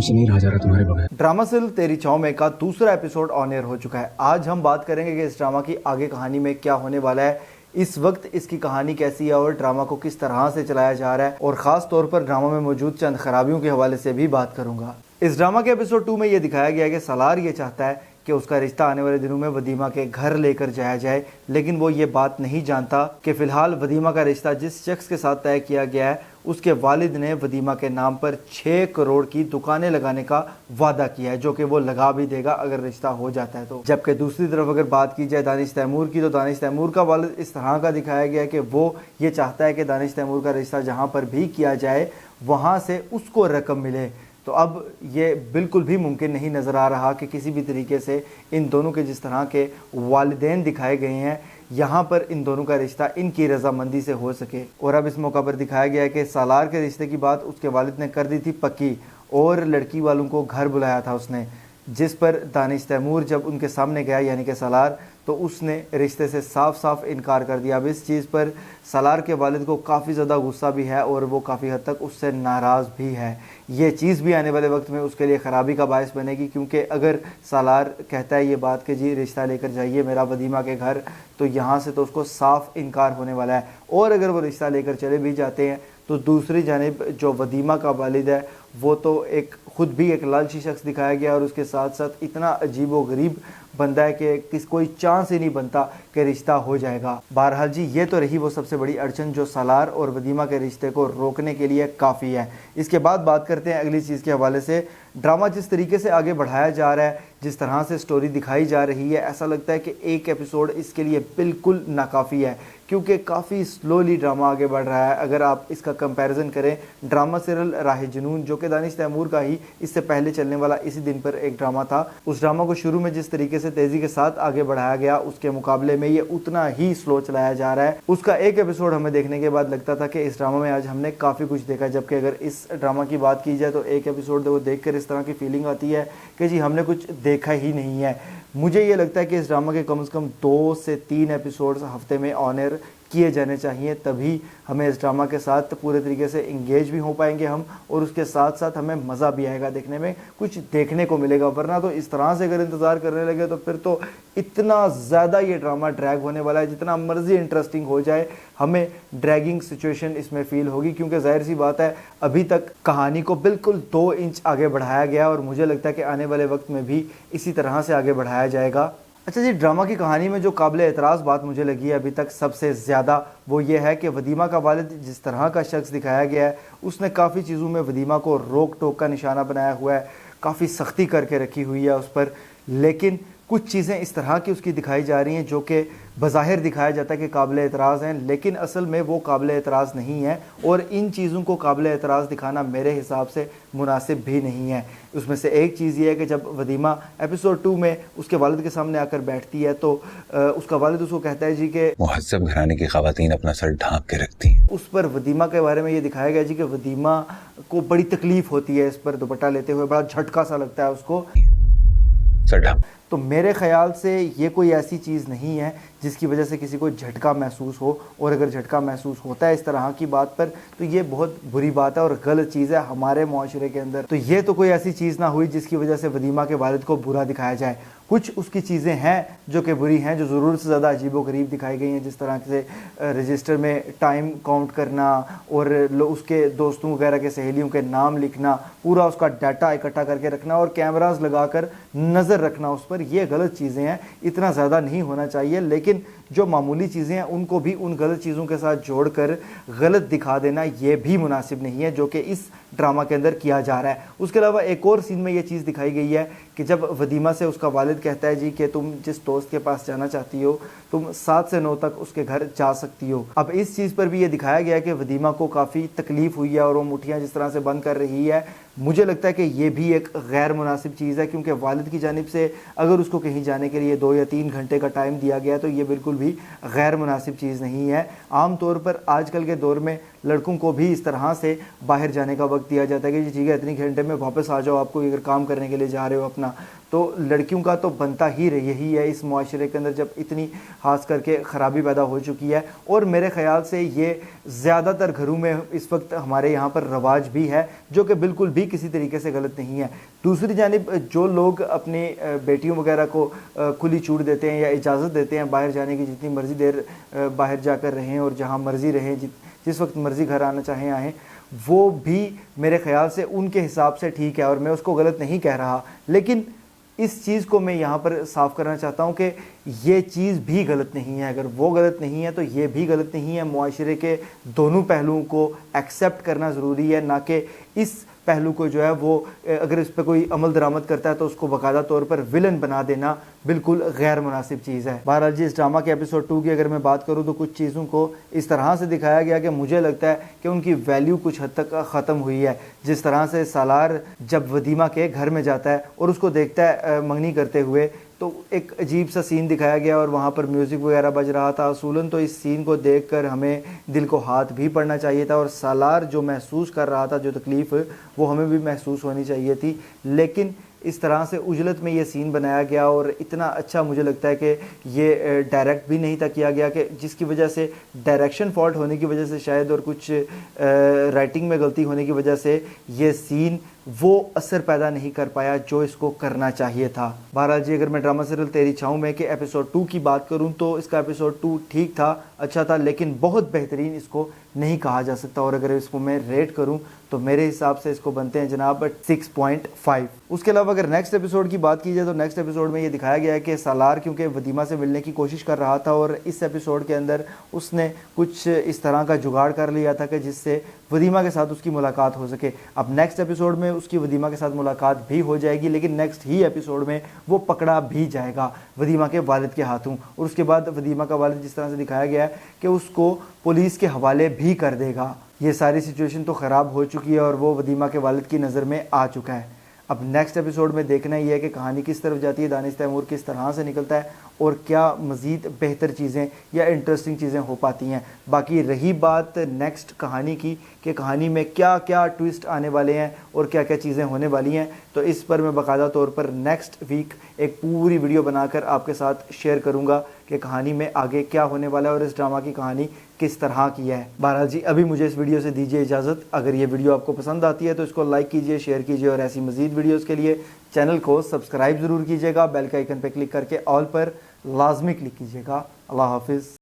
मुझसे नहीं रहा जा रहा तुम्हारे बगैर। ड्रामा सीरियल तेरी छाँव में का दूसरा एपिसोड ऑन एयर हो चुका है। आज हम बात करेंगे कि इस ड्रामा की आगे कहानी में क्या होने वाला है, इस वक्त इसकी कहानी कैसी है और ड्रामा को किस तरह से चलाया जा रहा है, और ख़ास तौर पर ड्रामा में मौजूद चंद खराबियों के हवाले से भी बात करूंगा। इस ड्रामा के एपिसोड 2 में ये दिखाया गया है कि सालार ये चाहता है कि उसका रिश्ता आने वाले दिनों में वदीमा के घर लेकर जाया जाए, लेकिन वो ये बात नहीं जानता कि फ़िलहाल वदीमा का रिश्ता जिस शख्स के साथ तय किया गया है उसके वालिद ने वदीमा के नाम पर 6 करोड़ की दुकानें लगाने का वादा किया है, जो कि वो लगा भी देगा अगर रिश्ता हो जाता है तो। जबकि दूसरी तरफ अगर बात की जाए दानिश तैमूर की, तो दानिश तैमूर का वालिद इस तरह का दिखाया गया है कि वो ये चाहता है कि दानिश तैमूर का रिश्ता जहाँ पर भी किया जाए वहाँ से उसको रकम मिले। तो अब ये बिल्कुल भी मुमकिन नहीं नज़र आ रहा कि किसी भी तरीके से इन दोनों के जिस तरह के वालिदैन दिखाए गए हैं यहाँ पर इन दोनों का रिश्ता इनकी रजामंदी से हो सके। और अब इस मौका पर दिखाया गया है कि सालार के रिश्ते की बात उसके वालिद ने कर दी थी पक्की, और लड़की वालों को घर बुलाया था उसने, जिस पर दानिश तैमूर जब उनके सामने गया यानी कि सालार, तो उसने रिश्ते से साफ साफ इनकार कर दिया। अब इस चीज़ पर सालार के वालिद को काफ़ी ज़्यादा गुस्सा भी है और वो काफ़ी हद तक उससे नाराज़ भी है। ये चीज़ भी आने वाले वक्त में उसके लिए ख़राबी का बायस बनेगी, क्योंकि अगर सालार कहता है ये बात कि जी रिश्ता लेकर जाइए मेरा वदीमा के घर, तो यहाँ से तो उसको साफ इनकार होने वाला है। और अगर वो रिश्ता लेकर चले भी जाते हैं तो दूसरी जानिब जो वदीमा का वालिद है वो तो एक खुद भी एक लालची शख्स दिखाया गया, और उसके साथ साथ इतना अजीब व गरीब बंदा है कि कोई चांस ही नहीं बनता कि रिश्ता हो जाएगा। बहरहाल जी, ये तो रही वो सबसे बड़ी अड़चन जो सालार और वदीमा के रिश्ते को रोकने के लिए काफ़ी है। इसके बाद बात करते हैं अगली चीज़ के हवाले से। ड्रामा जिस तरीके से आगे बढ़ाया जा रहा है, जिस तरह से स्टोरी दिखाई जा रही है, ऐसा लगता है कि एक एपिसोड इसके लिए बिल्कुल नाकाफ़ी है, क्योंकि काफ़ी स्लोली ड्रामा आगे बढ़ रहा है। अगर आप इसका कंपैरिजन करें ड्रामा सीरियल राह जुनून, जो कि दानिश तैमूर का ही इससे पहले चलने वाला इसी दिन पर एक ड्रामा था, उस ड्रामा को शुरू में जिस तरीके से तेज़ी के साथ आगे बढ़ाया गया उसके मुकाबले में ये उतना ही स्लो चलाया जा रहा है। उसका एक एपिसोड हमें देखने के बाद लगता था कि इस ड्रामा में आज हमने काफ़ी कुछ देखा, जबकि अगर इस ड्रामा की बात की जाए तो एक एपिसोड वो देख कर इस तरह की फीलिंग आती है कि जी हमने कुछ देखा ही नहीं है। मुझे ये लगता है कि इस ड्रामा के कम से कम 2 से 3 एपिसोड्स हफ्ते में ऑन एयर किए जाने चाहिए, तभी हमें इस ड्रामा के साथ पूरे तरीके से इंगेज भी हो पाएंगे हम, और उसके साथ साथ हमें मज़ा भी आएगा, देखने में कुछ देखने को मिलेगा। वरना तो इस तरह से अगर इंतज़ार करने लगे तो फिर तो इतना ज़्यादा ये ड्रामा ड्रैग होने वाला है, जितना मर्जी इंटरेस्टिंग हो जाए हमें ड्रैगिंग सिचुएशन इसमें फ़ील होगी, क्योंकि जाहिर सी बात है अभी तक कहानी को बिल्कुल 2 इंच आगे बढ़ाया गया, और मुझे लगता है कि आने वाले वक्त में भी इसी तरह से आगे बढ़ाया जाएगा। अच्छा जी, ड्रामा की कहानी में जो काबिल एतराज़ बात मुझे लगी है अभी तक सबसे ज़्यादा, वो ये है कि वदीमा का वालिद जिस तरह का शख्स दिखाया गया है उसने काफ़ी चीज़ों में वदीमा को रोक टोक का निशाना बनाया हुआ है, काफ़ी सख्ती करके रखी हुई है उस पर, लेकिन कुछ चीज़ें इस तरह की उसकी दिखाई जा रही हैं जो कि बज़ाहिर दिखाया जाता है कि काबिल एतराज़ हैं, लेकिन असल में वो काबिल एतराज़ नहीं है, और इन चीज़ों को काबिल एतराज़ दिखाना मेरे हिसाब से मुनासिब भी नहीं है। उसमें से एक चीज़ ये है कि जब वदीमा एपिसोड 2 में उसके वालिद के सामने आकर बैठती है तो उसका वालिद उसको कहता है जी कि मुहज़्ज़ब घराने की ख़वातीन अपना सर ढाँप के रखती हैं। उस पर वदीमा के बारे में ये दिखाया गया जी कि वदीमा को बड़ी तकलीफ़ होती है इस पर दुपट्टा लेते हुए, बड़ा झटका सा लगता है उसको सर ढाँप। तो मेरे ख़याल से ये कोई ऐसी चीज़ नहीं है जिसकी वजह से किसी को झटका महसूस हो, और अगर झटका महसूस होता है इस तरह की बात पर तो ये बहुत बुरी बात है और गलत चीज़ है हमारे माशरे के अंदर। तो ये तो कोई ऐसी चीज़ ना हुई जिसकी वजह से वदीमा के वालिद को बुरा दिखाया जाए। कुछ उसकी चीज़ें हैं जो कि बुरी हैं, जो ज़रूरत से ज़्यादा अजीब व गरीब दिखाई गई हैं, जिस तरह से रजिस्टर में टाइम काउंट करना और उसके दोस्तों वगैरह के सहेलियों के नाम लिखना, पूरा उसका डाटा इकट्ठा करके रखना और कैमरास लगाकर नज़र रखना उस पर, ये गलत चीज़ें हैं, इतना ज़्यादा नहीं होना चाहिए। लेकिन जो मामूली चीज़ें हैं उनको भी उन गलत चीज़ों के साथ जोड़कर गलत दिखा देना ये भी मुनासिब नहीं है, जो कि इस ड्रामा के अंदर किया जा रहा है। उसके अलावा एक और सीन में ये चीज़ दिखाई गई है कि जब वदीमा से उसका वालिद कहता है जी कि तुम जिस दोस्त के पास जाना चाहती हो तुम 7 से 9 तक उसके घर जा सकती हो। अब इस चीज़ पर भी ये दिखाया गया है कि वदीमा को काफ़ी तकलीफ़ हुई है और वो मुठ्ठियाँ जिस तरह से बंद कर रही है, मुझे लगता है कि ये भी एक गैर मुनासिब चीज़ है, क्योंकि वालिद की जानिब से अगर उसको कहीं जाने के लिए 2 या 3 घंटे का टाइम दिया गया तो ये बिल्कुल भी गैर मुनासिब चीज़ नहीं है। आम तौर पर आजकल के दौर में लड़कों को भी इस तरह से बाहर जाने का वक्त दिया जाता है कि जी ठीक है इतनी घंटे में वापस आ जाओ, आपको अगर काम करने के लिए जा रहे हो अपना, तो लड़कियों का तो बनता ही यही है इस मुआशरे के अंदर जब इतनी खास करके ख़राबी पैदा हो चुकी है। और मेरे ख़्याल से ये ज़्यादातर घरों में इस वक्त हमारे यहाँ पर रवाज भी है, जो कि बिल्कुल भी किसी तरीके से गलत नहीं है। दूसरी जानिब जो लोग अपनी बेटियों वगैरह को खुली छूट देते हैं या इजाज़त देते हैं बाहर जाने की, जितनी मर्ज़ी देर बाहर जाकर रहें और जहाँ मर्ज़ी रहें, जिस वक्त मर्ज़ी घर आना चाहें आएँ, वो भी मेरे ख़्याल से उनके हिसाब से ठीक है और मैं उसको गलत नहीं कह रहा। लेकिन इस चीज़ को मैं यहाँ पर साफ़ करना चाहता हूँ कि ये चीज़ भी गलत नहीं है। अगर वो गलत नहीं है तो ये भी गलत नहीं है। मुआशरे के दोनों पहलुओं को एक्सेप्ट करना ज़रूरी है, ना कि इस पहलू को जो है वो अगर इस पर कोई अमल दरामद करता है तो उसको बाकायदा तौर पर विलन बना देना बिल्कुल गैर मुनासिब चीज़ है। बहरहाल जी, इस ड्रामा के एपिसोड 2 की अगर मैं बात करूँ तो कुछ चीज़ों को इस तरह से दिखाया गया कि मुझे लगता है कि उनकी वैल्यू कुछ हद तक ख़त्म हुई है। जिस तरह से सालार जब वदीमा के घर में जाता है और उसको देखता है मंगनी करते हुए, तो एक अजीब सा सीन दिखाया गया और वहाँ पर म्यूज़िक वगैरह बज रहा था। असूलन तो इस सीन को देखकर हमें दिल को हाथ भी पड़ना चाहिए था और सालार जो महसूस कर रहा था, जो तकलीफ़, वो हमें भी महसूस होनी चाहिए थी। लेकिन इस तरह से उजलत में ये सीन बनाया गया और इतना अच्छा मुझे लगता है कि ये डायरेक्ट भी नहीं था किया गया, कि जिसकी वजह से डायरेक्शन फॉल्ट होने की वजह से शायद और कुछ राइटिंग में गलती होने की वजह से ये सीन वो असर पैदा नहीं कर पाया जो इसको करना चाहिए था। बहरहाल जी, अगर मैं ड्रामा सीरियल तेरी छाँव में के एपिसोड 2 की बात करूं तो इसका एपिसोड 2 ठीक था, अच्छा था, लेकिन बहुत बेहतरीन इसको नहीं कहा जा सकता। और अगर इसको मैं रेट करूं तो मेरे हिसाब से इसको बनते हैं जनाब 6.5। उसके अलावा अगर नेक्स्ट एपिसोड की बात की जाए तो नेक्स्ट एपिसोड में ये दिखाया गया है कि सालार क्योंकि वदीमा से मिलने की कोशिश कर रहा था और इस एपिसोड के अंदर उसने कुछ इस तरह का जुगाड़ कर लिया था कि जिससे वदीमा के साथ उसकी मुलाकात हो सके। अब नेक्स्ट एपिसोड में उसकी वदीमा के साथ मुलाकात भी हो जाएगी, लेकिन नेक्स्ट ही एपिसोड में वो पकड़ा भी जाएगा वदीमा के वालिद के हाथों। और उसके बाद वदीमा का वालिद जिस तरह से दिखाया गया है कि उसको पुलिस के हवाले भी कर देगा। ये सारी सिचुएशन तो ख़राब हो चुकी है और वो वदीमा के वालिद की नज़र में आ चुका है। अब नेक्स्ट एपिसोड में देखना ही है कि कहानी किस तरफ जाती है, दानिश तैमूर किस तरह से निकलता है और क्या मज़ीद बेहतर चीज़ें या इंटरेस्टिंग चीज़ें हो पाती हैं। बाकी रही बात नेक्स्ट कहानी की कि कहानी में क्या क्या ट्विस्ट आने वाले हैं और क्या क्या चीज़ें होने वाली हैं, तो इस पर मैं बाकायदा तौर पर नेक्स्ट वीक एक पूरी वीडियो बनाकर आपके साथ शेयर करूँगा कि कहानी में आगे क्या होने वाला है और इस ड्रामा की कहानी किस तरह की है। बहरहाल जी, अभी मुझे इस वीडियो से दीजिए इजाज़त। अगर ये वीडियो आपको पसंद आती है तो इसको लाइक कीजिए, शेयर कीजिए और ऐसी मज़ीद वीडियोज़ के लिए चैनल को सब्सक्राइब ज़रूर कीजिएगा। बेल के आइकन पर क्लिक करके ऑल पर लाजमी क्लिक कीजिएगा। अल्लाह हाफिज़।